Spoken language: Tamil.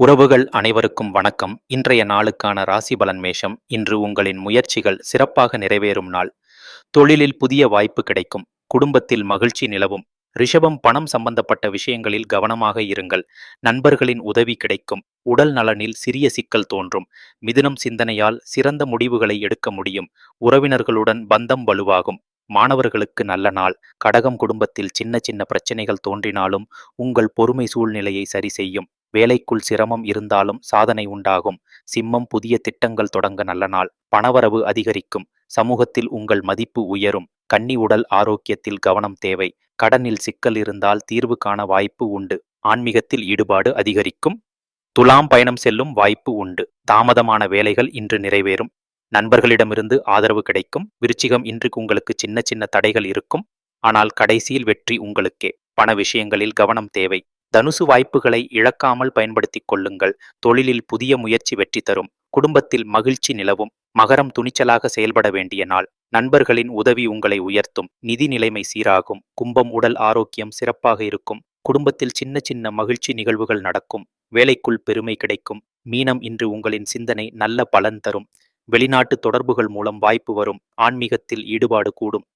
உறவுகள் அனைவருக்கும் வணக்கம். இன்றைய நாளுக்கான ராசி பலன் மேஷம். இன்று உங்களின் முயற்சிகள் சிறப்பாக நிறைவேறும் நாள். தொழிலில் புதிய வாய்ப்பு கிடைக்கும். குடும்பத்தில் மகிழ்ச்சி நிலவும். ரிஷபம், பணம் சம்பந்தப்பட்ட விஷயங்களில் கவனமாக இருங்கள். நண்பர்களின் உதவி கிடைக்கும். உடல் நலனில் சிறிய சிக்கல் தோன்றும். மிதுனம், சிந்தனையால் சிறந்த முடிவுகளை எடுக்க முடியும். உறவினர்களுடன் பந்தம் வலுவாகும். மாணவர்களுக்கு நல்ல நாள். கடகம், குடும்பத்தில் சின்ன சின்ன பிரச்சனைகள் தோன்றினாலும் உங்கள் பொறுமை சூழ்நிலையை சரி செய்யும். வேலைக்குள் சிரமம் இருந்தாலும் சாதனை உண்டாகும். சிம்மம், புதிய திட்டங்கள் தொடங்க நல்ல நாள். பணவரவு அதிகரிக்கும். சமூகத்தில் உங்கள் மதிப்பு உயரும். கன்னி, உடல் ஆரோக்கியத்தில் கவனம் தேவை. கடனில் சிக்கல் இருந்தால் தீர்வு காண வாய்ப்பு உண்டு. ஆன்மீகத்தில் ஈடுபாடு அதிகரிக்கும். துலாம், பயணம் செல்லும் வாய்ப்பு உண்டு. தாமதமான வேலைகள் இன்று நிறைவேறும். நண்பர்களிடமிருந்து ஆதரவு கிடைக்கும். விருச்சிகம், இன்று உங்களுக்கு சின்ன சின்ன தடைகள் இருக்கும். ஆனால் கடைசியில் வெற்றி உங்களுக்கே. பண விஷயங்களில் கவனம் தேவை. தனுசு, வாய்ப்புகளை இழக்காமல் பயன்படுத்திக் கொள்ளுங்கள். தொழிலில் புதிய முயற்சி வெற்றி தரும். குடும்பத்தில் மகிழ்ச்சி நிலவும். மகரம், துணிச்சலாக செயல்பட வேண்டிய நாள். நண்பர்களின் உதவி உங்களை உயர்த்தும். நிதி நிலைமை சீராகும். கும்பம், உடல் ஆரோக்கியம் சிறப்பாக இருக்கும். குடும்பத்தில் சின்ன சின்ன மகிழ்ச்சி நிகழ்வுகள் நடக்கும். வேலைக்குள் பெருமை கிடைக்கும். மீனம், இன்று உங்களின் சிந்தனை நல்ல பலன் தரும். வெளிநாட்டு தொடர்புகள் மூலம் வாய்ப்பு வரும். ஆன்மீகத்தில் ஈடுபாடு கூடும்.